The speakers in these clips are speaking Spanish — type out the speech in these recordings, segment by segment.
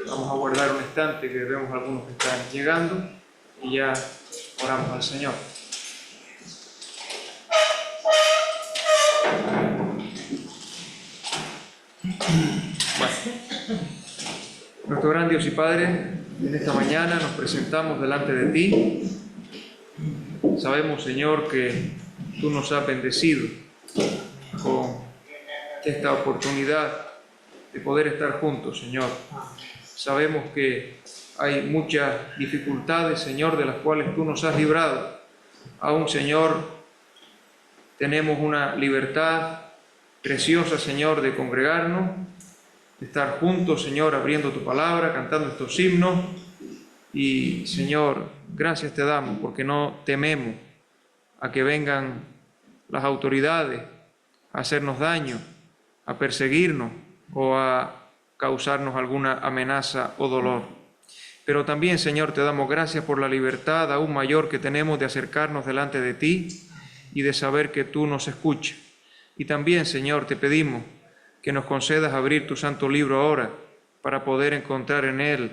Vamos a guardar un instante que vemos algunos que están llegando y ya oramos al Señor. Bueno, nuestro gran Dios y Padre, en esta mañana nos presentamos delante de ti. Sabemos, Señor, que tú nos has bendecido con esta oportunidad de poder estar juntos, Señor. Sabemos que hay muchas dificultades, Señor, de las cuales tú nos has librado. Aún, Señor, tenemos una libertad preciosa, Señor, de congregarnos, de estar juntos, Señor, abriendo tu palabra, cantando estos himnos. Y, Señor, gracias te damos porque no tememos a que vengan las autoridades a hacernos daño, a perseguirnos o a causarnos alguna amenaza o dolor. Pero también, Señor, te damos gracias por la libertad aún mayor que tenemos de acercarnos delante de ti y de saber que tú nos escuchas. Y también, Señor, te pedimos que nos concedas abrir tu santo libro ahora para poder encontrar en él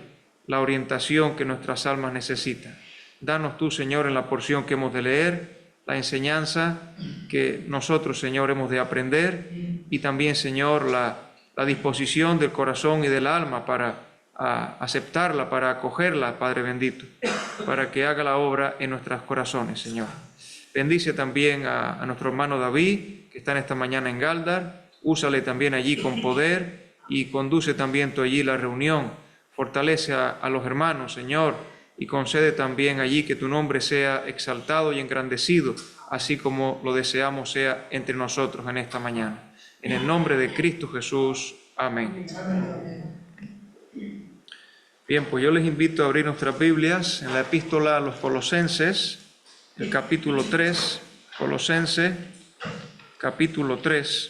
la orientación que nuestras almas necesitan. Danos tú, Señor, en la porción que hemos de leer, la enseñanza que nosotros, Señor, hemos de aprender y también, Señor, la disposición del corazón y del alma para aceptarla, para acogerla, Padre bendito, para que haga la obra en nuestros corazones, Señor. Bendice también a nuestro hermano David, que está en esta mañana en Galdar. Úsale también allí con poder y conduce también tú allí la reunión. Fortalece a los hermanos, Señor, y concede también allí que tu nombre sea exaltado y engrandecido, así como lo deseamos sea entre nosotros en esta mañana. En el nombre de Cristo Jesús. Amén. Bien, pues yo les invito a abrir nuestras Biblias en la epístola a los Colosenses, el capítulo 3, Colosenses, capítulo 3.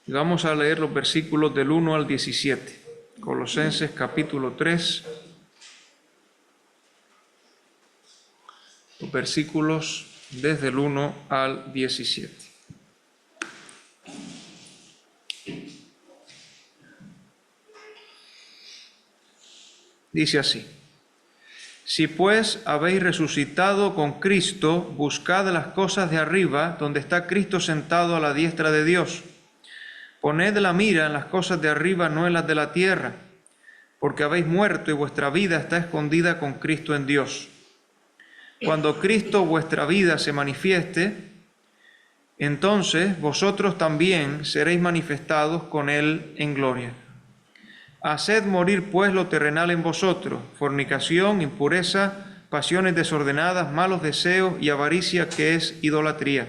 Y vamos a leer los versículos del 1 al 17. Colosenses capítulo 3, los versículos desde el 1 al 17. Dice así: Si pues habéis resucitado con Cristo, buscad las cosas de arriba, donde está Cristo sentado a la diestra de Dios. Poned la mira en las cosas de arriba, no en las de la tierra, porque habéis muerto y vuestra vida está escondida con Cristo en Dios. Cuando Cristo vuestra vida se manifieste, entonces vosotros también seréis manifestados con Él en gloria. Haced morir pues lo terrenal en vosotros: fornicación, impureza, pasiones desordenadas, malos deseos y avaricia, que es idolatría.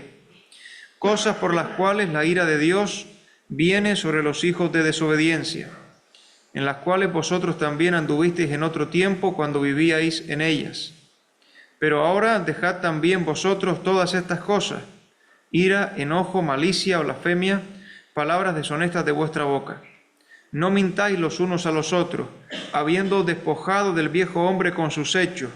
Cosas por las cuales la ira de Dios viene sobre los hijos de desobediencia, en las cuales vosotros también anduvisteis en otro tiempo cuando vivíais en ellas. Pero ahora dejad también vosotros todas estas cosas: ira, enojo, malicia, blasfemia, palabras deshonestas de vuestra boca. No mintáis los unos a los otros, habiendo despojado del viejo hombre con sus hechos,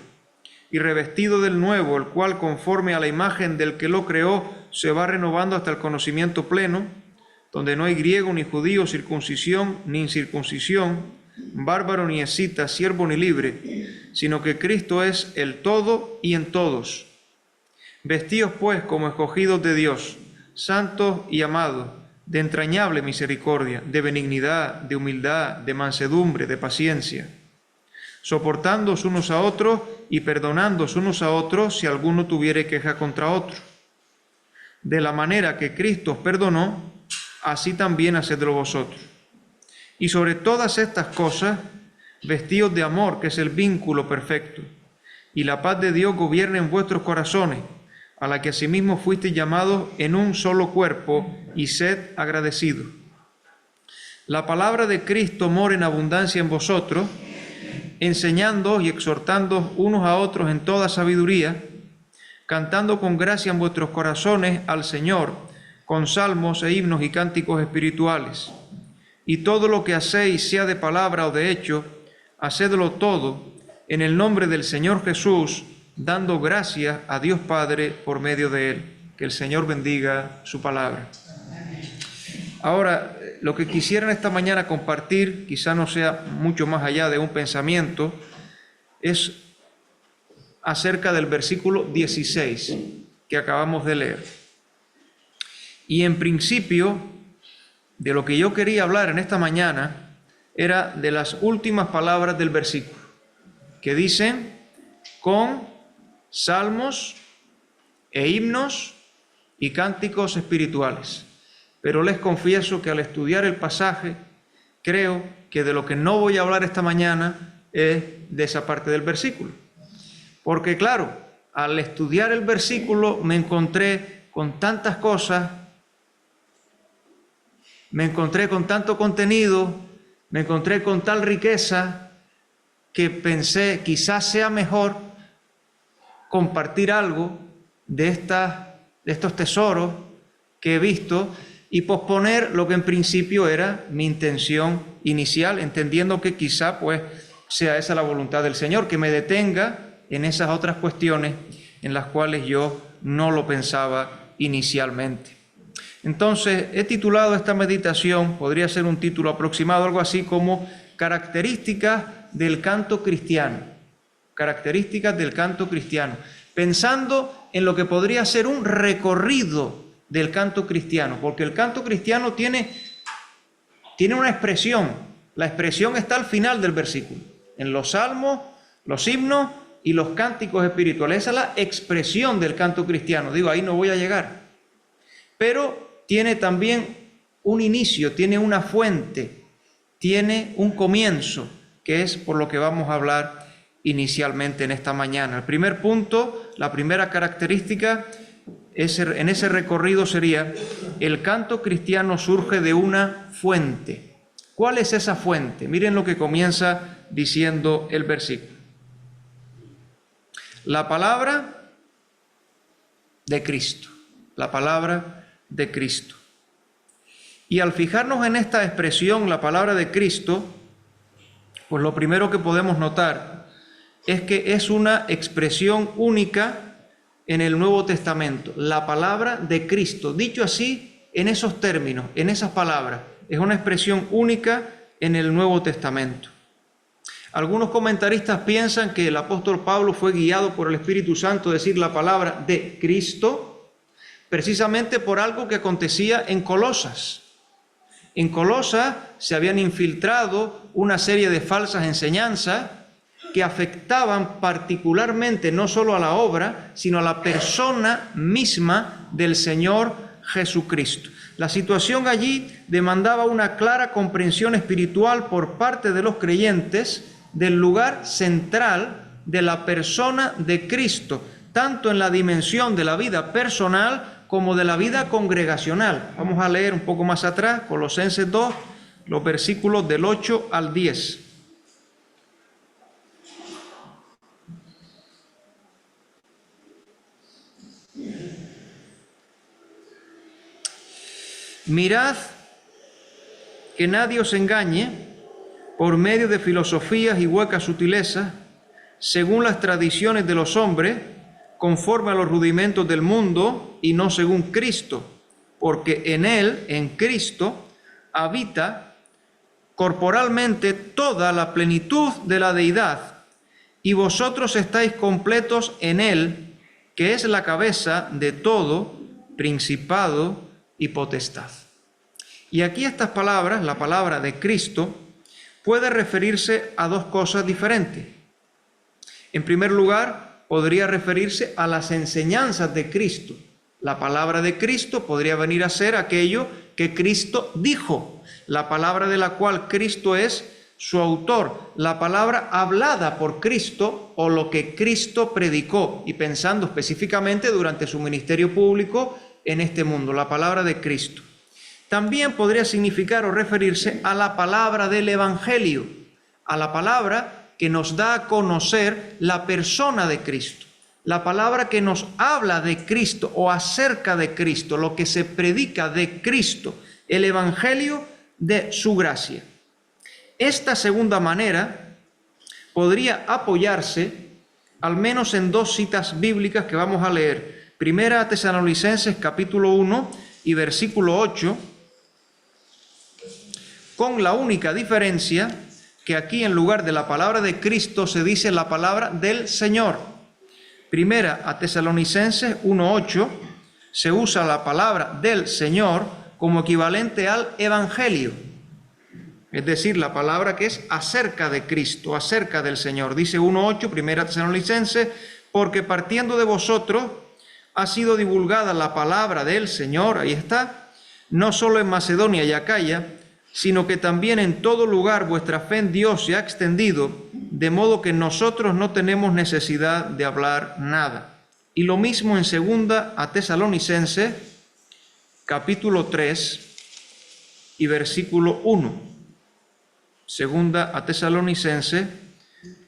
y revestido del nuevo, el cual conforme a la imagen del que lo creó se va renovando hasta el conocimiento pleno, donde no hay griego ni judío, circuncisión ni incircuncisión, bárbaro ni escita, siervo ni libre, sino que Cristo es el todo y en todos. Vestíos pues como escogidos de Dios, santos y amados, de entrañable misericordia, de benignidad, de humildad, de mansedumbre, de paciencia, soportándoos unos a otros y perdonándoos unos a otros si alguno tuviere queja contra otro. De la manera que Cristo os perdonó, así también hacedlo vosotros. Y sobre todas estas cosas, vestíos de amor, que es el vínculo perfecto, y la paz de Dios gobierne en vuestros corazones, a la que asimismo fuisteis llamados en un solo cuerpo, y sed agradecidos. La palabra de Cristo mora en abundancia en vosotros, enseñándoos y exhortándoos unos a otros en toda sabiduría, cantando con gracia en vuestros corazones al Señor, con salmos e himnos y cánticos espirituales, y todo lo que hacéis, sea de palabra o de hecho, hacedlo todo en el nombre del Señor Jesús, dando gracias a Dios Padre por medio de Él. Que el Señor bendiga su palabra. Ahora, lo que quisiera esta mañana compartir, quizá no sea mucho más allá de un pensamiento, es acerca del versículo 16 que acabamos de leer. Y en principio, de lo que yo quería hablar en esta mañana era de las últimas palabras del versículo, que dicen: con salmos e himnos y cánticos espirituales. Pero les confieso que al estudiar el pasaje, creo que de lo que no voy a hablar esta mañana es de esa parte del versículo. Porque claro, al estudiar el versículo me encontré con tantas cosas, me encontré con tanto contenido, me encontré con tal riqueza, que pensé quizás sea mejor compartir algo de estos tesoros que he visto y posponer lo que en principio era mi intención inicial, entendiendo que quizá pues sea esa la voluntad del Señor, que me detenga en esas otras cuestiones en las cuales yo no lo pensaba inicialmente. Entonces, he titulado esta meditación, podría ser un título aproximado, algo así como Características del canto cristiano. Características del canto cristiano. Pensando en lo que podría ser un recorrido del canto cristiano, porque el canto cristiano tiene una expresión. La expresión está al final del versículo. En los salmos, los himnos y los cánticos espirituales. Esa es la expresión del canto cristiano. Digo, ahí no voy a llegar. Pero tiene también un inicio, tiene una fuente, tiene un comienzo, que es por lo que vamos a hablar inicialmente en esta mañana. El primer punto, la primera característica, en ese recorrido sería: el canto cristiano surge de una fuente. ¿Cuál es esa fuente? Miren lo que comienza diciendo el versículo. La palabra de Cristo. La palabra de Cristo. Y al fijarnos en esta expresión, la palabra de Cristo, pues lo primero que podemos notar es que es una expresión única en el Nuevo Testamento. La palabra de Cristo, dicho así, en esos términos, en esas palabras, es una expresión única en el Nuevo Testamento. Algunos comentaristas piensan que el apóstol Pablo fue guiado por el Espíritu Santo a decir la palabra de Cristo, precisamente por algo que acontecía en Colosas. En Colosas se habían infiltrado una serie de falsas enseñanzas que afectaban particularmente no solo a la obra, sino a la persona misma del Señor Jesucristo. La situación allí demandaba una clara comprensión espiritual por parte de los creyentes del lugar central de la persona de Cristo, tanto en la dimensión de la vida personal como de la vida congregacional. Vamos a leer un poco más atrás, Colosenses 2, los versículos del 8 al 10. Mirad que nadie os engañe por medio de filosofías y huecas sutilezas, según las tradiciones de los hombres, conforme a los rudimentos del mundo y no según Cristo, porque en Él, en Cristo, habita corporalmente toda la plenitud de la deidad, y vosotros estáis completos en Él, que es la cabeza de todo principado y potestad. Y aquí estas palabras, la palabra de Cristo, puede referirse a dos cosas diferentes. En primer lugar, podría referirse a las enseñanzas de Cristo. La palabra de Cristo podría venir a ser aquello que Cristo dijo, la palabra de la cual Cristo es su autor, la palabra hablada por Cristo o lo que Cristo predicó, y pensando específicamente durante su ministerio público en este mundo, la palabra de Cristo. También podría significar o referirse a la palabra del Evangelio, a la palabra que nos da a conocer la persona de Cristo, la palabra que nos habla de Cristo o acerca de Cristo, lo que se predica de Cristo. El Evangelio de su gracia. Esta segunda manera podría apoyarse al menos en dos citas bíblicas que vamos a leer. Primera a Tesalonicenses capítulo 1 y versículo 8, con la única diferencia que aquí en lugar de la palabra de Cristo se dice la palabra del Señor. Primera a Tesalonicenses 1:8 se usa la palabra del Señor como equivalente al Evangelio, es decir, la palabra que es acerca de Cristo, acerca del Señor. Dice 1:8, Primera Tesalonicenses, porque partiendo de vosotros ha sido divulgada la palabra del Señor, ahí está, no solo en Macedonia y Acaya, sino que también en todo lugar vuestra fe en Dios se ha extendido, de modo que nosotros no tenemos necesidad de hablar nada. Y lo mismo en segunda a Tesalonicenses, capítulo 3 y versículo 1. Segunda a Tesalonicenses,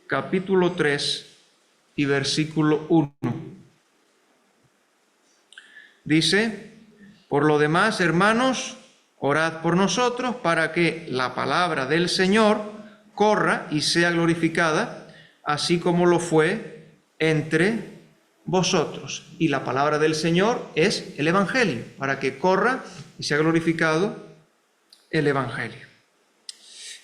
capítulo 3 y versículo 1. Dice, por lo demás, hermanos, orad por nosotros para que la palabra del Señor corra y sea glorificada, así como lo fue entre vosotros. Y la palabra del Señor es el Evangelio, para que corra y sea glorificado el Evangelio.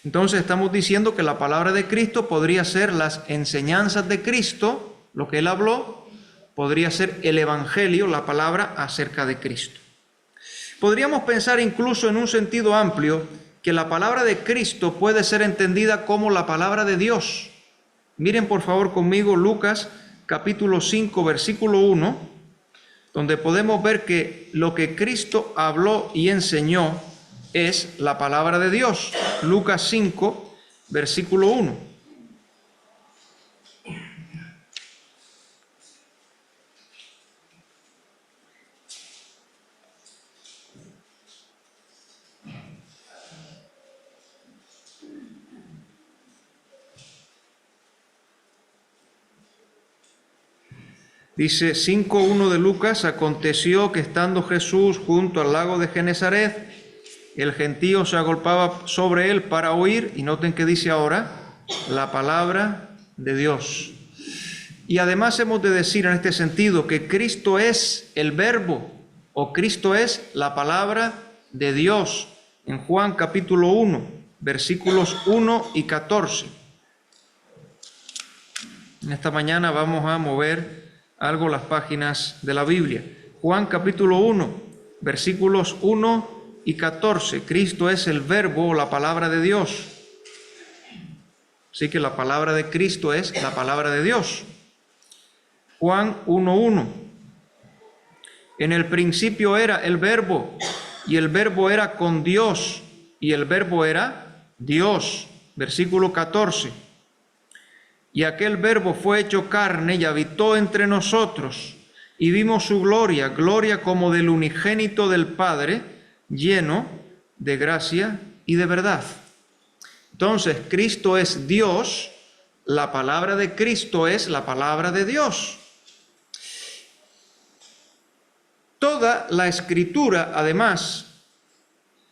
Entonces estamos diciendo que la palabra de Cristo podría ser las enseñanzas de Cristo, lo que Él habló, podría ser el Evangelio, la palabra acerca de Cristo. Podríamos pensar incluso en un sentido amplio que la palabra de Cristo puede ser entendida como la palabra de Dios. Miren por favor conmigo Lucas capítulo 5 versículo 1, donde podemos ver que lo que Cristo habló y enseñó es la palabra de Dios. Lucas 5 versículo 1. Dice 5:1 de Lucas, aconteció que estando Jesús junto al lago de Genesaret, el gentío se agolpaba sobre él para oír, y noten que dice ahora, la palabra de Dios. Y además hemos de decir en este sentido que Cristo es el verbo, o Cristo es la palabra de Dios, en Juan capítulo 1, versículos 1 y 14. En esta mañana vamos a mover algo las páginas de la Biblia. Juan capítulo 1, versículos 1 y 14. Cristo es el verbo o la palabra de Dios. Así que la palabra de Cristo es la palabra de Dios. Juan 1:1. En el principio era el verbo, y el verbo era con Dios, y el verbo era Dios. Versículo 14. Y aquel verbo fue hecho carne y habitó entre nosotros, y vimos su gloria, gloria como del unigénito del Padre, lleno de gracia y de verdad. Entonces, Cristo es Dios, la palabra de Cristo es la palabra de Dios. Toda la Escritura, además,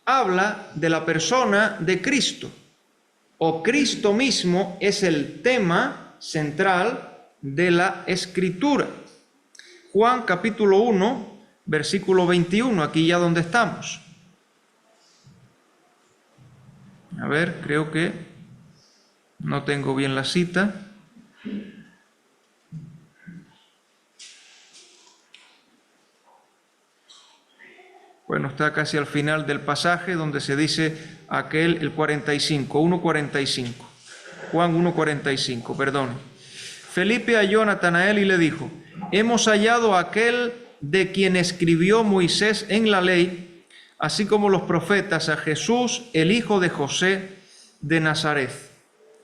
habla de la persona de Cristo, o Cristo mismo es el tema central de la Escritura. Juan capítulo 1, versículo 21, aquí ya donde estamos. A ver, creo que no tengo bien la cita. Bueno, está casi al final del pasaje donde se dice aquel, el 45, 1:45. Juan 1:45, perdón. Felipe halló a Natanael y le dijo, hemos hallado a aquel de quien escribió Moisés en la ley, así como los profetas, a Jesús, el hijo de José de Nazaret.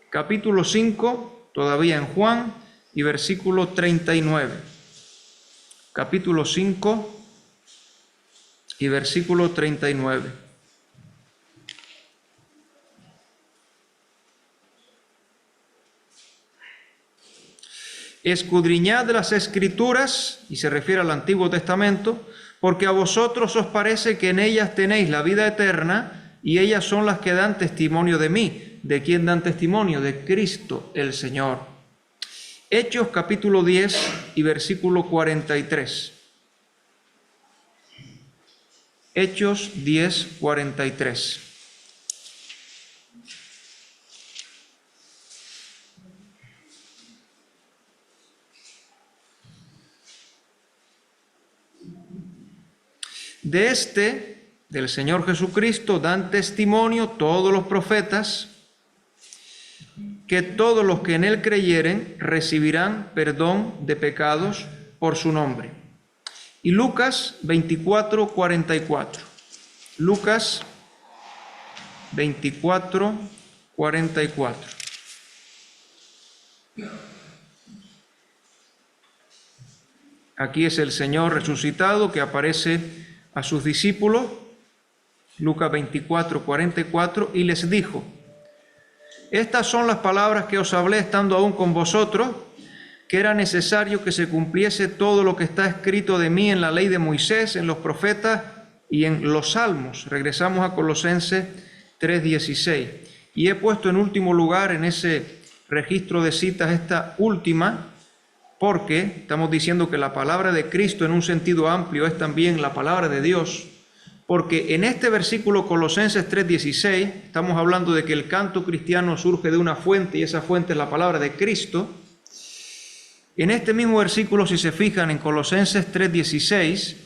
Capítulo 5, todavía en Juan, y versículo 39. Capítulo 5 y versículo 39. Escudriñad las Escrituras, y se refiere al Antiguo Testamento, porque a vosotros os parece que en ellas tenéis la vida eterna, y ellas son las que dan testimonio de mí. ¿De quién dan testimonio? De Cristo el Señor. Hechos capítulo 10 y versículo 43. Hechos 10, 43. Del Señor Jesucristo, dan testimonio todos los profetas, que todos los que en Él creyeren recibirán perdón de pecados por su nombre. Y Lucas 24, 44. Lucas 24, 44. Aquí es el Señor resucitado que aparece a sus discípulos, Lucas 24, 44, y les dijo: estas son las palabras que os hablé estando aún con vosotros, que era necesario que se cumpliese todo lo que está escrito de mí en la ley de Moisés, en los profetas y en los salmos. Regresamos a Colosenses 3:16. Y he puesto en último lugar en ese registro de citas esta última, porque estamos diciendo que la palabra de Cristo en un sentido amplio es también la palabra de Dios, porque en este versículo Colosenses 3:16 estamos hablando de que el canto cristiano surge de una fuente y esa fuente es la palabra de Cristo. En este mismo versículo, si se fijan en Colosenses 3:16,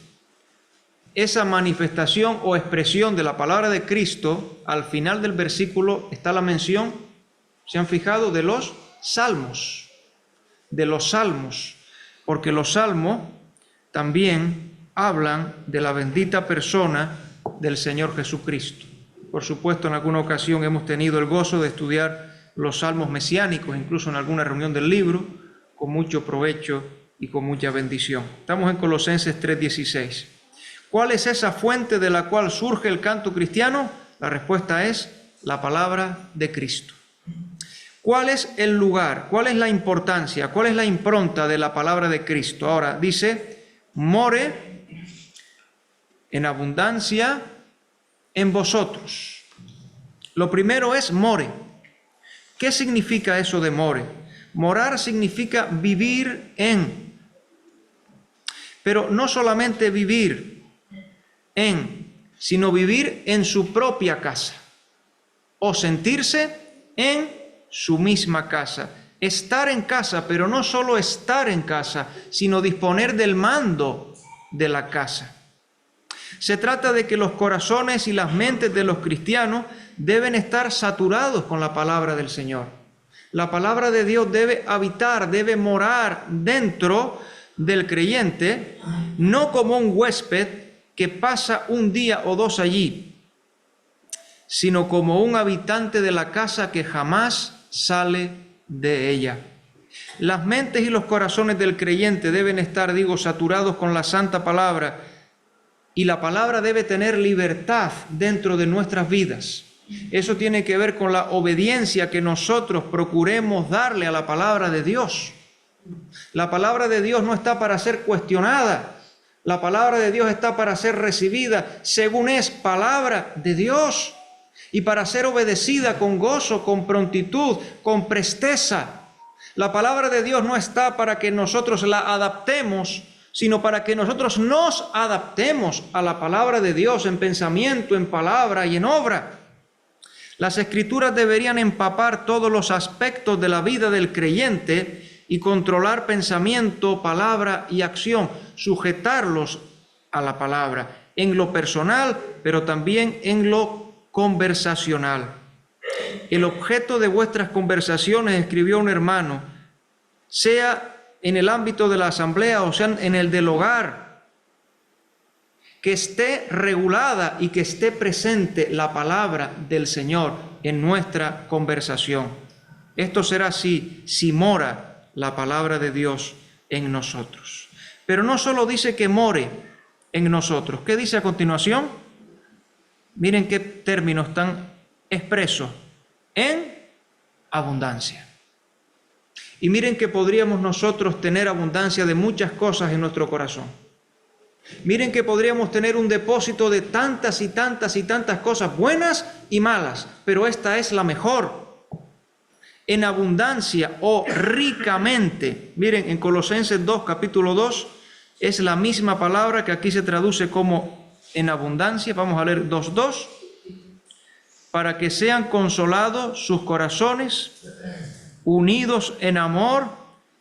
esa manifestación o expresión de la palabra de Cristo, al final del versículo está la mención, ¿se han fijado?, de los salmos. De los salmos, porque los salmos también hablan de la bendita persona del Señor Jesucristo. Por supuesto, en alguna ocasión hemos tenido el gozo de estudiar los salmos mesiánicos, incluso en alguna reunión del libro, con mucho provecho y con mucha bendición. Estamos en Colosenses 3:16. ¿Cuál es esa fuente de la cual surge el canto cristiano? La respuesta es la palabra de Cristo. ¿Cuál es el lugar? ¿Cuál es la importancia? ¿Cuál es la impronta de la palabra de Cristo? Ahora dice: more en abundancia en vosotros. Lo primero es more. ¿Qué significa eso de more? Morar significa vivir en. Pero no solamente vivir en, sino vivir en su propia casa. O sentirse en su misma casa. Estar en casa, pero no solo estar en casa, sino disponer del mando de la casa. Se trata de que los corazones y las mentes de los cristianos deben estar saturados con la palabra del Señor. La palabra de Dios debe habitar, debe morar dentro del creyente, no como un huésped que pasa un día o dos allí, sino como un habitante de la casa que jamás sale de ella. Las mentes y los corazones del creyente deben estar, saturados con la santa palabra, y la palabra debe tener libertad dentro de nuestras vidas. Eso tiene que ver con la obediencia que nosotros procuremos darle a la palabra de Dios. La palabra de Dios no está para ser cuestionada. La palabra de Dios está para ser recibida según es palabra de Dios y para ser obedecida con gozo, con prontitud, con presteza. La palabra de Dios no está para que nosotros la adaptemos, sino para que nosotros nos adaptemos a la palabra de Dios en pensamiento, en palabra y en obra. Las Escrituras deberían empapar todos los aspectos de la vida del creyente y controlar pensamiento, palabra y acción, sujetarlos a la palabra, en lo personal, pero también en lo conversacional. El objeto de vuestras conversaciones, escribió un hermano, sea en el ámbito de la asamblea o sea en el del hogar, que esté regulada y que esté presente la palabra del Señor en nuestra conversación. Esto será así si mora la palabra de Dios en nosotros. Pero no solo dice que more en nosotros. ¿Qué dice a continuación? Miren qué términos tan expresos. En abundancia. Y miren que podríamos nosotros tener abundancia de muchas cosas en nuestro corazón. Miren que podríamos tener un depósito de tantas y tantas y tantas cosas buenas y malas, pero esta es la mejor. En abundancia o ricamente. Miren, en Colosenses 2, capítulo 2, es la misma palabra que aquí se traduce como en abundancia. Vamos a leer 2:2. Para que sean consolados sus corazones, unidos en amor,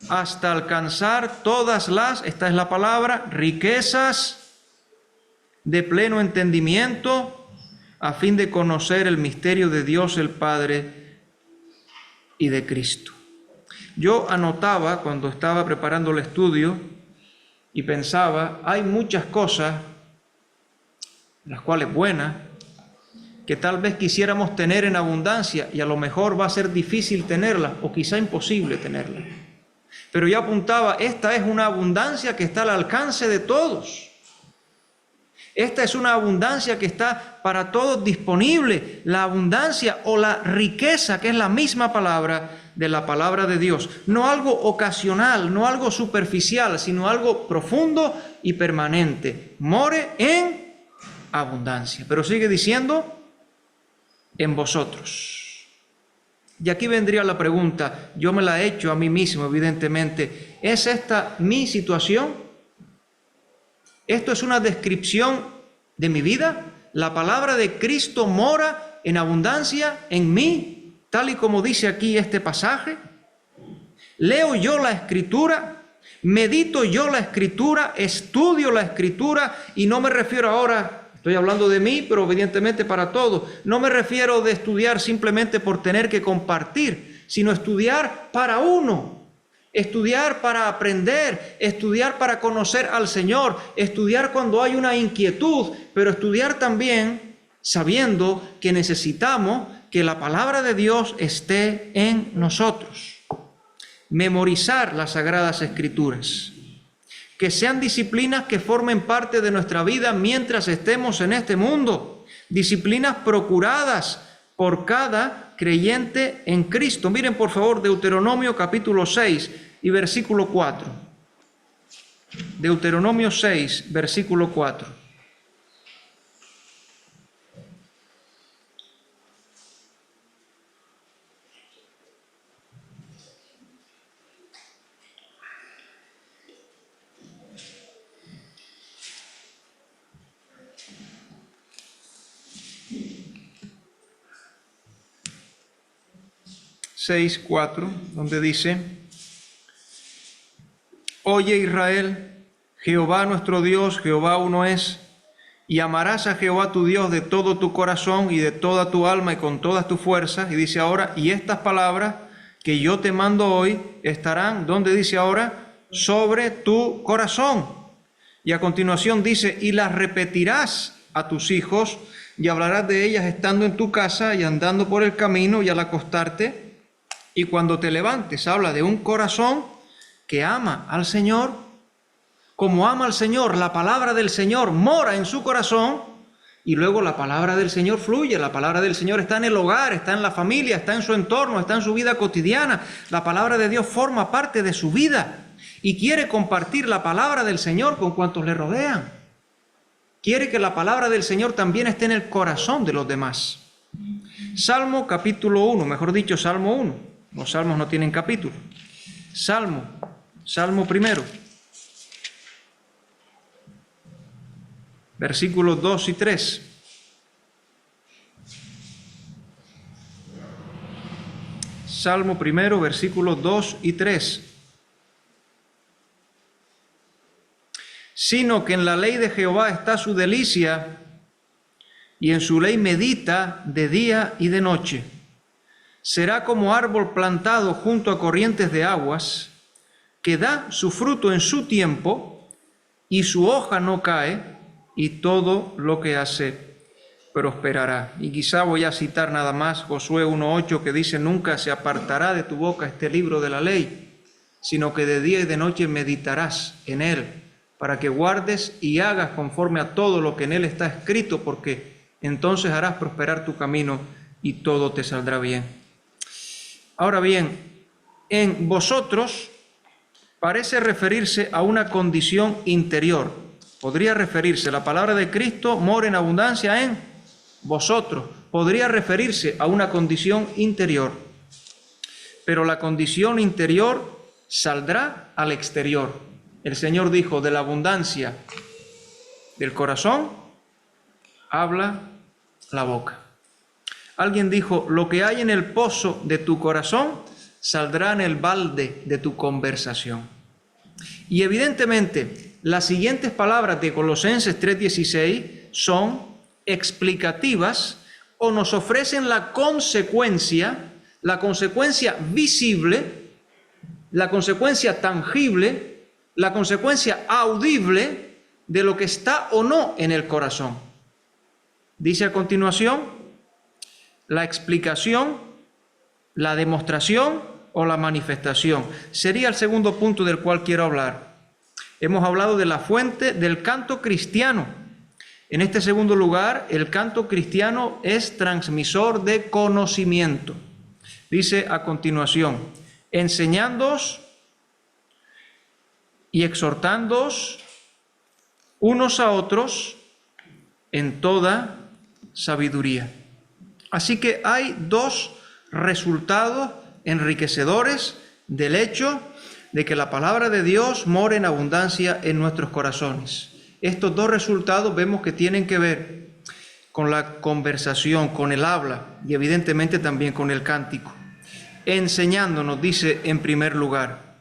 hasta alcanzar todas las, esta es la palabra, riquezas de pleno entendimiento, a fin de conocer el misterio de Dios el Padre y de Cristo. Yo anotaba cuando estaba preparando el estudio y pensaba, hay muchas cosas, las cuales buenas, que tal vez quisiéramos tener en abundancia y a lo mejor va a ser difícil tenerlas o quizá imposible tenerlas. Pero yo apuntaba, esta es una abundancia que está al alcance de todos. Esta es una abundancia que está para todos disponible. La abundancia o la riqueza, que es la misma palabra de la palabra de Dios. No algo ocasional, no algo superficial, sino algo profundo y permanente. More en abundancia. Pero sigue diciendo, en vosotros. Y aquí vendría la pregunta, yo me la he hecho a mí mismo, evidentemente. ¿Es esta mi situación? ¿Esto es una descripción de mi vida? ¿La palabra de Cristo mora en abundancia en mí, tal y como dice aquí este pasaje? ¿Leo yo la Escritura? ¿Medito yo la Escritura? ¿Estudio la Escritura? Y no me refiero ahora... Estoy hablando de mí, pero evidentemente para todos. No me refiero de estudiar simplemente por tener que compartir, sino estudiar para uno, estudiar para aprender, estudiar para conocer al Señor, estudiar cuando hay una inquietud, pero estudiar también sabiendo que necesitamos que la palabra de Dios esté en nosotros. Memorizar las Sagradas Escrituras. Que sean disciplinas que formen parte de nuestra vida mientras estemos en este mundo. Disciplinas procuradas por cada creyente en Cristo. Miren por favor Deuteronomio capítulo 6 y versículo 4. Deuteronomio 6, versículo 4. Donde dice, oye Israel, Jehová nuestro Dios, Jehová uno es, y amarás a Jehová tu Dios de todo tu corazón y de toda tu alma y con todas tus fuerzas. Y dice ahora, y estas palabras que yo te mando hoy estarán, ¿dónde dice ahora? Sobre tu corazón. Y a continuación dice, y las repetirás a tus hijos y hablarás de ellas estando en tu casa y andando por el camino y al acostarte. Y cuando te levantes, habla de un corazón que ama al Señor. Como ama al Señor, la palabra del Señor mora en su corazón y luego la palabra del Señor fluye. La palabra del Señor está en el hogar, está en la familia, está en su entorno, está en su vida cotidiana. La palabra de Dios forma parte de su vida y quiere compartir la palabra del Señor con cuantos le rodean. Quiere que la palabra del Señor también esté en el corazón de los demás. Salmo capítulo 1, mejor dicho, Salmo 1. Los salmos no tienen capítulo. Salmo primero. Versículos 2 y 3. Salmo primero, versículos 2 y 3. Sino que en la ley de Jehová está su delicia, y en su ley medita de día y de noche. Será como árbol plantado junto a corrientes de aguas, que da su fruto en su tiempo, y su hoja no cae, y todo lo que hace prosperará. Y quizá voy a citar nada más Josué 1:8, que dice, nunca se apartará de tu boca este libro de la ley, sino que de día y de noche meditarás en él, para que guardes y hagas conforme a todo lo que en él está escrito, porque entonces harás prosperar tu camino y todo te saldrá bien. Ahora bien, en vosotros parece referirse a una condición interior. Podría referirse, la palabra de Cristo mora en abundancia en vosotros. Podría referirse a una condición interior. Pero la condición interior saldrá al exterior. El Señor dijo, de la abundancia del corazón habla la boca. Alguien dijo, lo que hay en el pozo de tu corazón saldrá en el balde de tu conversación. Y evidentemente, las siguientes palabras de Colosenses 3:16 son explicativas o nos ofrecen la consecuencia visible, la consecuencia tangible, la consecuencia audible de lo que está o no en el corazón. Dice a continuación, la explicación, la demostración o la manifestación. Sería el segundo punto del cual quiero hablar. Hemos hablado de la fuente del canto cristiano. En este segundo lugar, el canto cristiano es transmisor de conocimiento. Dice a continuación, enseñándoos y exhortándoos unos a otros en toda sabiduría. Así que hay dos resultados enriquecedores del hecho de que la palabra de Dios mora en abundancia en nuestros corazones. Estos dos resultados vemos que tienen que ver con la conversación, con el habla y evidentemente también con el cántico. Enseñándonos, dice en primer lugar,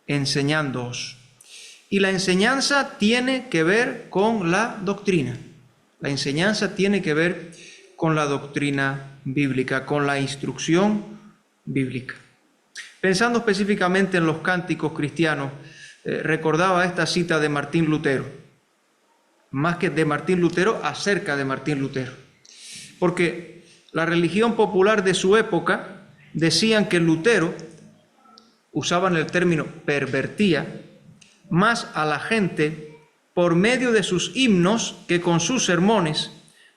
enseñándoos. Y la enseñanza tiene que ver con la doctrina. La enseñanza tiene que ver con la doctrina bíblica, con la instrucción bíblica. Pensando específicamente en los cánticos cristianos, recordaba esta cita de Martín Lutero, más que de Martín Lutero, acerca de Martín Lutero. Porque la religión popular de su época decían que Lutero, usaban el término pervertía, más a la gente por medio de sus himnos que con sus sermones,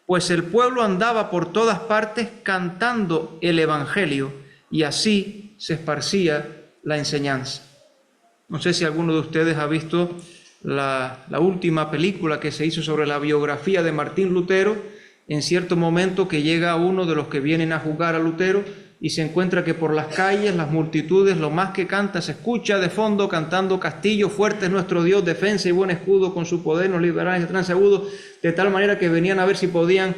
pues el pueblo andaba por todas partes cantando el Evangelio y así se esparcía la enseñanza. No sé si alguno de ustedes ha visto la última película que se hizo sobre la biografía de Martín Lutero. En cierto momento que llega uno de los que vienen a juzgar a Lutero y se encuentra que por las calles, las multitudes, lo más que canta, se escucha de fondo cantando Castillo fuerte es nuestro Dios, defensa y buen escudo, con su poder nos librará de transeúdo, de tal manera que venían a ver si podían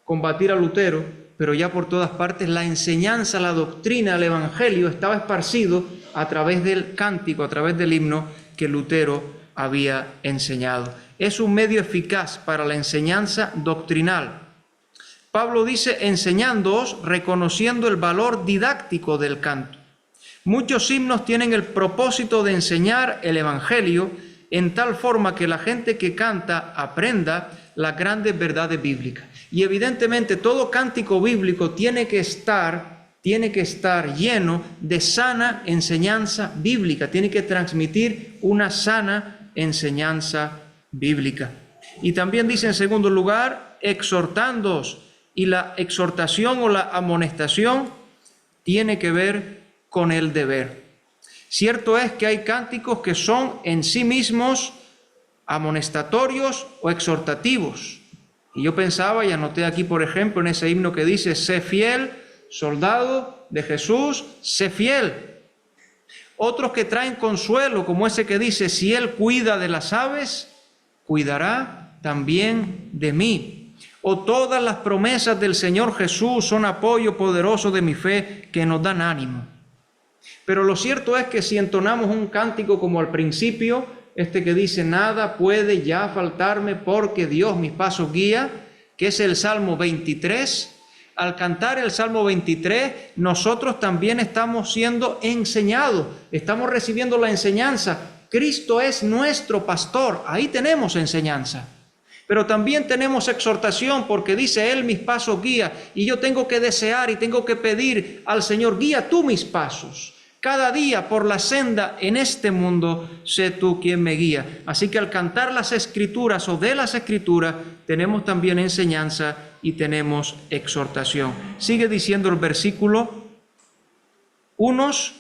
combatir a Lutero, pero ya por todas partes la enseñanza, la doctrina, el Evangelio estaba esparcido a través del cántico, a través del himno que Lutero había enseñado. Es un medio eficaz para la enseñanza doctrinal. Pablo dice, enseñándoos, reconociendo el valor didáctico del canto. Muchos himnos tienen el propósito de enseñar el Evangelio en tal forma que la gente que canta aprenda las grandes verdades bíblicas. Y evidentemente todo cántico bíblico tiene que estar lleno de sana enseñanza bíblica, tiene que transmitir una sana enseñanza bíblica. Y también dice en segundo lugar, exhortándoos. Y la exhortación o la amonestación tiene que ver con el deber. Cierto es que hay cánticos que son en sí mismos amonestatorios o exhortativos. Y yo pensaba y anoté aquí, por ejemplo, en ese himno que dice, sé fiel, soldado de Jesús, sé fiel. Otros que traen consuelo, como ese que dice, si Él cuida de las aves, cuidará también de mí. O todas las promesas del Señor Jesús son apoyo poderoso de mi fe que nos dan ánimo. Pero lo cierto es que si entonamos un cántico como al principio, este que dice, nada puede ya faltarme porque Dios mis pasos guía, que es el Salmo 23, al cantar el Salmo 23, nosotros también estamos siendo enseñados, estamos recibiendo la enseñanza. Cristo es nuestro pastor, ahí tenemos enseñanza. Pero también tenemos exhortación porque dice Él mis pasos guía y yo tengo que desear y tengo que pedir al Señor, guía tú mis pasos. Cada día por la senda en este mundo, sé tú quien me guía. Así que al cantar las Escrituras o de las Escrituras, tenemos también enseñanza y tenemos exhortación. Sigue diciendo el versículo, unos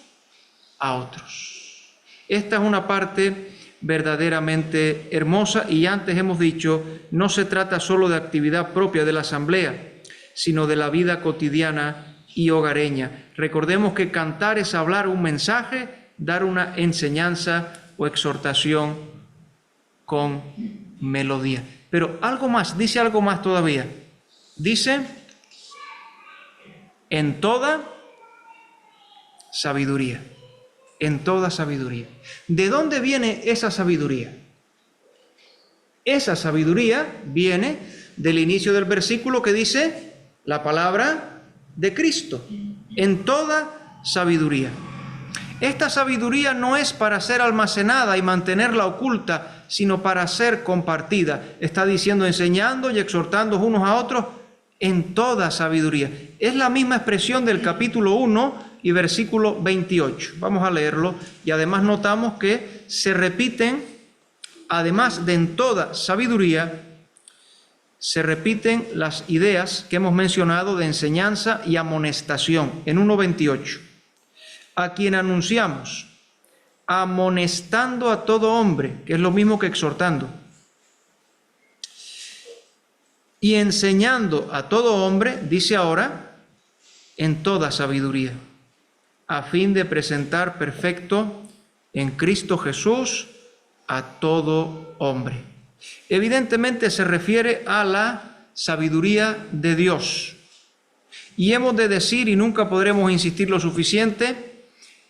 a otros. Esta es una parte verdaderamente hermosa. Y antes hemos dicho, no se trata solo de actividad propia de la asamblea, sino de la vida cotidiana y hogareña. Recordemos que cantar es hablar un mensaje, dar una enseñanza o exhortación con melodía. Pero algo más, dice algo más todavía. Dice, en toda sabiduría. En toda sabiduría. ¿De dónde viene esa sabiduría? Esa sabiduría viene del inicio del versículo que dice la palabra de Cristo. En toda sabiduría. Esta sabiduría no es para ser almacenada y mantenerla oculta, sino para ser compartida. Está diciendo, enseñando y exhortando unos a otros en toda sabiduría. Es la misma expresión del capítulo 1 y versículo 28. Vamos a leerlo y además notamos que se repiten, además de en toda sabiduría, se repiten las ideas que hemos mencionado de enseñanza y amonestación en 1:28. A quien anunciamos, amonestando a todo hombre, que es lo mismo que exhortando, y enseñando a todo hombre, dice ahora, en toda sabiduría, a fin de presentar perfecto en Cristo Jesús a todo hombre. Evidentemente se refiere a la sabiduría de Dios. Y hemos de decir, y nunca podremos insistir lo suficiente,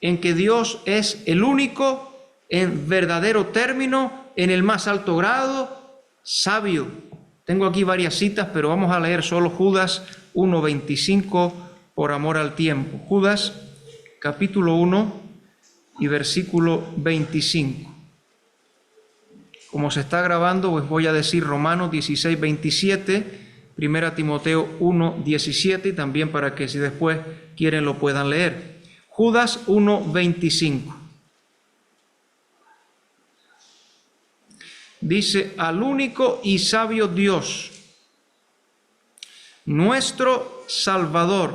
en que Dios es el único, en verdadero término, en el más alto grado, sabio. Tengo aquí varias citas, pero vamos a leer solo Judas 1:25 por amor al tiempo. Judas, capítulo 1 y versículo 25. Como se está grabando, pues voy a decir Romanos 16:27, 1 Timoteo 1:17, y también para que si después quieren lo puedan leer. Judas 1:25. Dice, al único y sabio Dios, nuestro Salvador,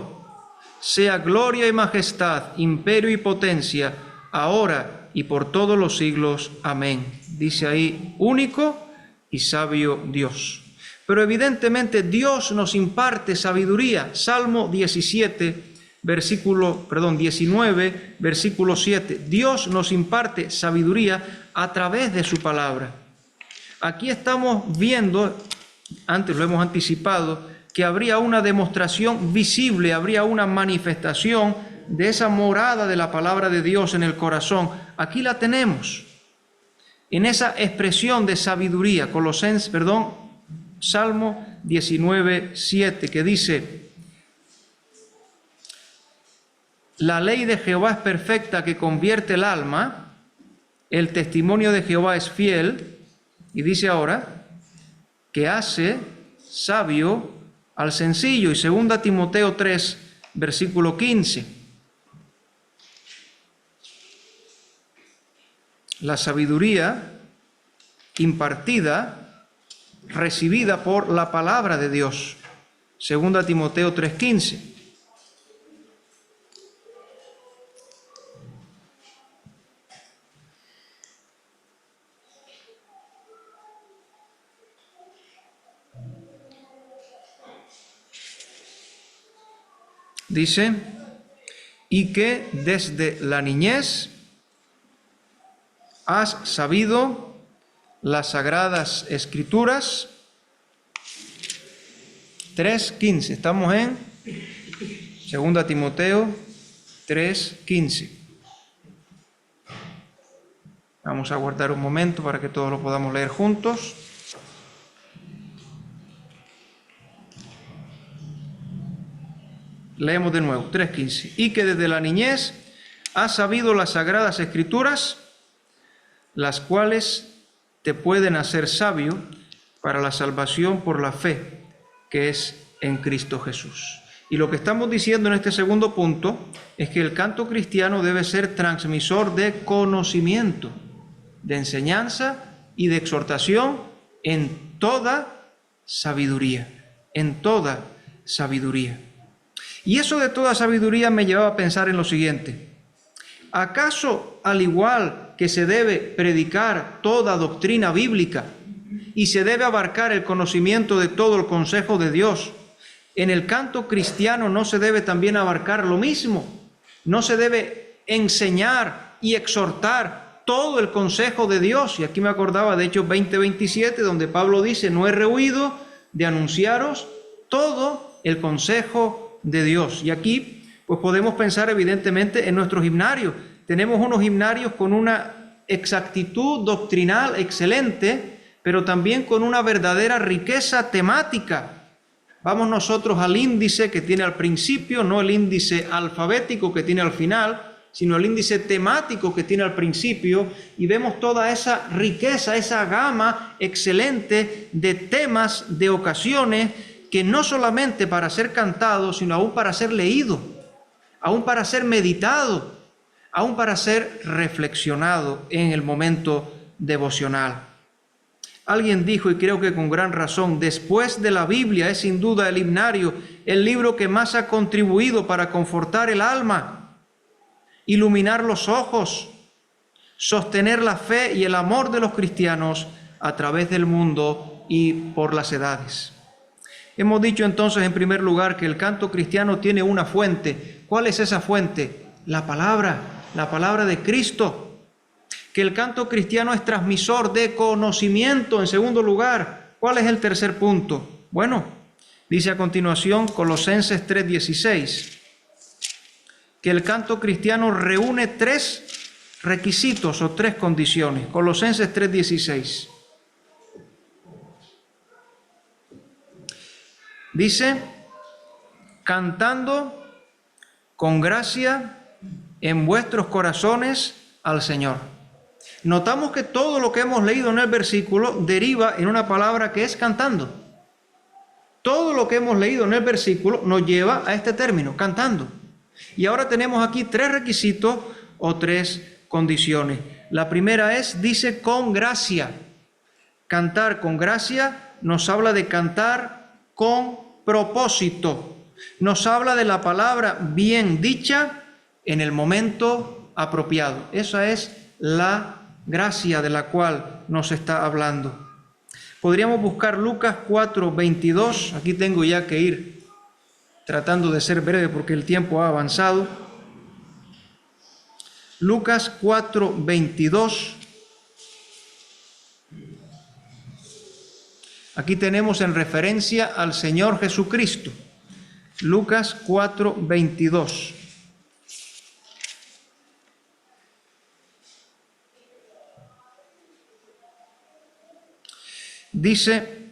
sea gloria y majestad, imperio y potencia, ahora y por todos los siglos. Amén. Dice ahí, único y sabio Dios. Pero evidentemente Dios nos imparte sabiduría. Salmo 19, versículo 7. Dios nos imparte sabiduría a través de su palabra. Aquí estamos viendo, antes lo hemos anticipado, que habría una demostración visible, habría una manifestación de esa morada de la palabra de Dios en el corazón. Aquí la tenemos, en esa expresión de sabiduría, Salmo 19:7, que dice, la ley de Jehová es perfecta que convierte el alma, el testimonio de Jehová es fiel, y dice ahora, que hace sabio al sencillo. Y 2 Timoteo 3, versículo 15. La sabiduría impartida, recibida por la palabra de Dios. 2 Timoteo 3:15. Dice, y que desde la niñez has sabido las sagradas escrituras. 3:15. Estamos en 2 Timoteo 3:15. Vamos a guardar un momento para que todos lo podamos leer juntos. Leemos de nuevo, 3:15. Y que desde la niñez has sabido las sagradas escrituras, las cuales te pueden hacer sabio para la salvación por la fe que es en Cristo Jesús. Y lo que estamos diciendo en este segundo punto es que el canto cristiano debe ser transmisor de conocimiento, de enseñanza y de exhortación en toda sabiduría, en toda sabiduría. Y eso de toda sabiduría me llevaba a pensar en lo siguiente. ¿Acaso, al igual que se debe predicar toda doctrina bíblica y se debe abarcar el conocimiento de todo el consejo de Dios, en el canto cristiano no se debe también abarcar lo mismo? ¿No se debe enseñar y exhortar todo el consejo de Dios? Y aquí me acordaba de Hechos 20:27, donde Pablo dice: no he rehuido de anunciaros todo el consejo de Dios. Y aquí pues podemos pensar evidentemente en nuestros himnarios. Tenemos unos himnarios con una exactitud doctrinal excelente, pero también con una verdadera riqueza temática. Vamos nosotros al índice que tiene al principio, no el índice alfabético que tiene al final, sino el índice temático que tiene al principio, y vemos toda esa riqueza, esa gama excelente de temas, de ocasiones, que no solamente para ser cantado, sino aún para ser leído, aún para ser meditado, aún para ser reflexionado en el momento devocional. Alguien dijo, y creo que con gran razón, después de la Biblia es sin duda el himnario el libro que más ha contribuido para confortar el alma, iluminar los ojos, sostener la fe y el amor de los cristianos a través del mundo y por las edades. Hemos dicho entonces en primer lugar que el canto cristiano tiene una fuente. ¿Cuál es esa fuente? La palabra de Cristo. Que el canto cristiano es transmisor de conocimiento. En segundo lugar, ¿cuál es el tercer punto? Bueno, dice a continuación Colosenses 3:16, que el canto cristiano reúne 3 requisitos o 3 condiciones. Colosenses 3:16. Dice, cantando con gracia en vuestros corazones al Señor. Notamos que todo lo que hemos leído en el versículo deriva en una palabra que es cantando. Todo lo que hemos leído en el versículo nos lleva a este término, cantando. Y ahora tenemos aquí 3 requisitos o 3 condiciones. La primera es, dice, con gracia. Cantar con gracia nos habla de cantar con propósito. Nos habla de la palabra bien dicha en el momento apropiado. Esa es la gracia de la cual nos está hablando. Podríamos buscar Lucas 4:22. Aquí tengo ya que ir tratando de ser breve porque el tiempo ha avanzado. Lucas 4:22. Aquí tenemos en referencia al Señor Jesucristo. Lucas 4:22. Dice,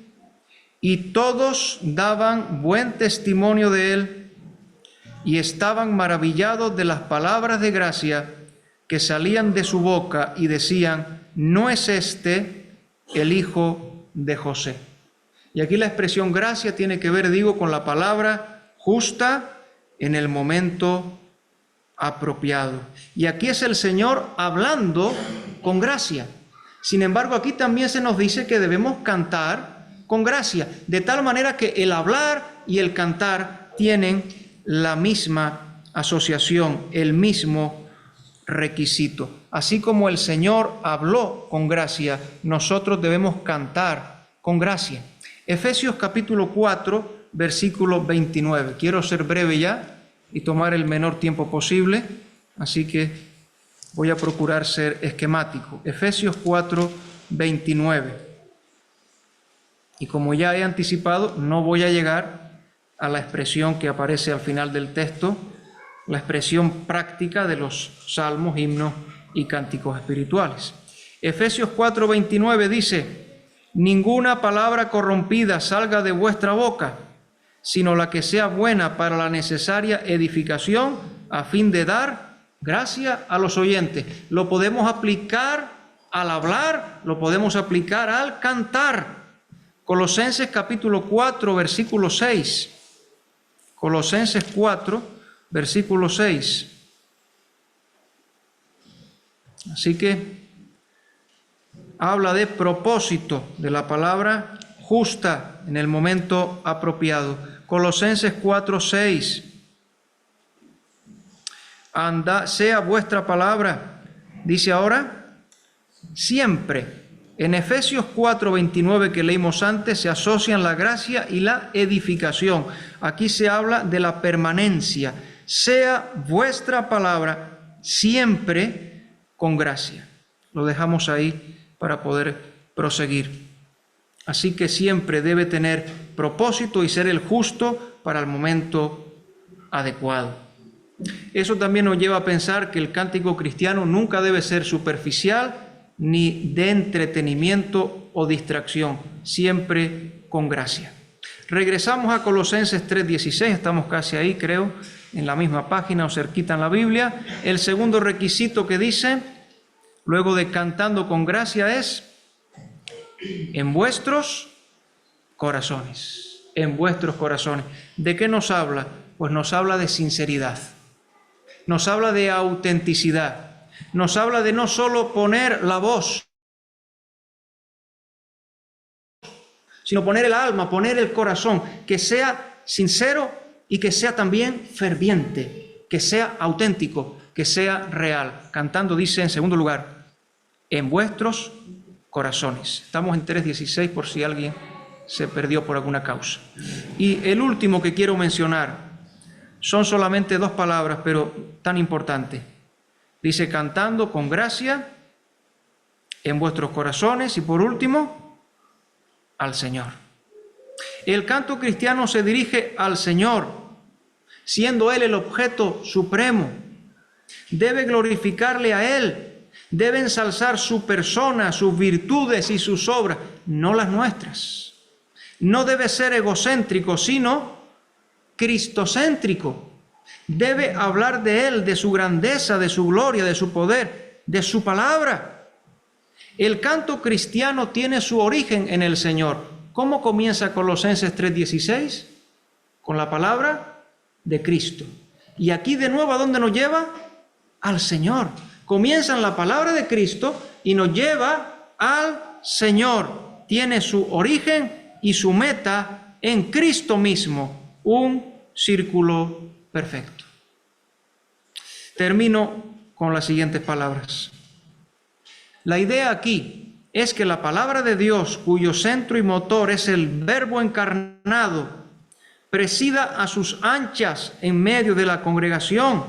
y todos daban buen testimonio de él y estaban maravillados de las palabras de gracia que salían de su boca y decían, ¿no es este el hijo de José? Y aquí la expresión gracia tiene que ver, digo, con la palabra justa en el momento apropiado. Y aquí es el Señor hablando con gracia. Sin embargo, aquí también se nos dice que debemos cantar con gracia, de tal manera que el hablar y el cantar tienen la misma asociación, el mismo requisito. Así como el Señor habló con gracia, nosotros debemos cantar con gracia. Efesios capítulo 4, versículo 29. Quiero ser breve ya y tomar el menor tiempo posible, así que voy a procurar ser esquemático. Efesios 4, 29. Y como ya he anticipado, no voy a llegar a la expresión que aparece al final del texto, la expresión práctica de los salmos, himnos y cánticos espirituales. Efesios 4, 29 dice, ninguna palabra corrompida salga de vuestra boca, sino la que sea buena para la necesaria edificación, a fin de dar gracia a los oyentes. Lo podemos aplicar al hablar, lo podemos aplicar al cantar. Colosenses capítulo 4, versículo 6. Colosenses 4, versículo 6. Así que habla de propósito, de la palabra justa en el momento apropiado. Colosenses 4, 6. Sea vuestra palabra, dice ahora, siempre. En Efesios 4:29 que leímos antes se asocian la gracia y la edificación. Aquí se habla de la permanencia. Sea vuestra palabra siempre con gracia. Lo dejamos ahí para poder proseguir. Así que siempre debe tener propósito y ser el justo para el momento adecuado. Eso también nos lleva a pensar que el cántico cristiano nunca debe ser superficial ni de entretenimiento o distracción, siempre con gracia. Regresamos a Colosenses 3:16, estamos casi ahí, creo, en la misma página o cerquita en la Biblia. El segundo requisito que dice, luego de cantando con gracia, es en vuestros corazones. En vuestros corazones. ¿De qué nos habla? Pues nos habla de sinceridad. Nos habla de autenticidad. Nos habla de no solo poner la voz, sino poner el alma, poner el corazón, que sea sincero y que sea también ferviente, que sea auténtico, que sea real. Cantando dice en segundo lugar, en vuestros corazones. Estamos en 3:16 por si alguien se perdió por alguna causa. Y el último que quiero mencionar, son solamente 2 palabras, pero tan importantes. Dice, cantando con gracia en vuestros corazones, y por último, al Señor. El canto cristiano se dirige al Señor, siendo Él el objeto supremo. Debe glorificarle a Él, debe ensalzar su persona, sus virtudes y sus obras, no las nuestras. No debe ser egocéntrico, sino cristocéntrico. Debe hablar de Él, de su grandeza, de su gloria, de su poder, de su palabra. El canto cristiano tiene su origen en el Señor. ¿Cómo comienza Colosenses 3:16? Con la palabra de Cristo. Y aquí de nuevo, ¿a dónde nos lleva? Al Señor. Comienza en la palabra de Cristo y nos lleva al Señor. Tiene su origen y su meta en Cristo mismo. Un círculo perfecto. Termino con las siguientes palabras. La idea aquí es que la palabra de Dios, cuyo centro y motor es el Verbo encarnado, presida a sus anchas en medio de la congregación,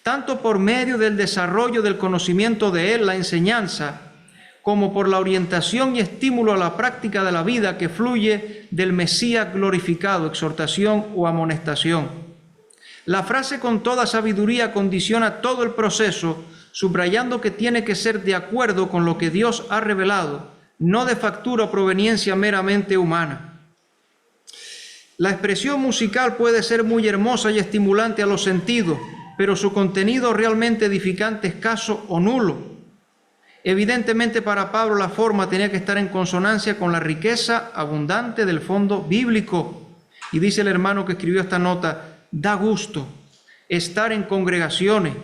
tanto por medio del desarrollo del conocimiento de Él, la enseñanza, como por la orientación y estímulo a la práctica de la vida que fluye del Mesías glorificado, exhortación o amonestación. La frase con toda sabiduría condiciona todo el proceso, subrayando que tiene que ser de acuerdo con lo que Dios ha revelado, no de factura o proveniencia meramente humana. La expresión musical puede ser muy hermosa y estimulante a los sentidos, pero su contenido realmente edificante escaso o nulo. Evidentemente para Pablo la forma tenía que estar en consonancia con la riqueza abundante del fondo bíblico. Y dice el hermano que escribió esta nota, da gusto estar en congregaciones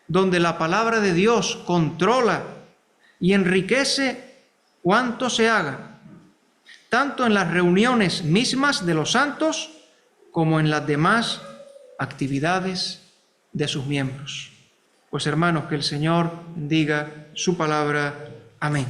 donde la palabra de Dios controla y enriquece cuanto se haga, tanto en las reuniones mismas de los santos como en las demás actividades de sus miembros. Pues hermanos, que el Señor bendiga su palabra. Amén.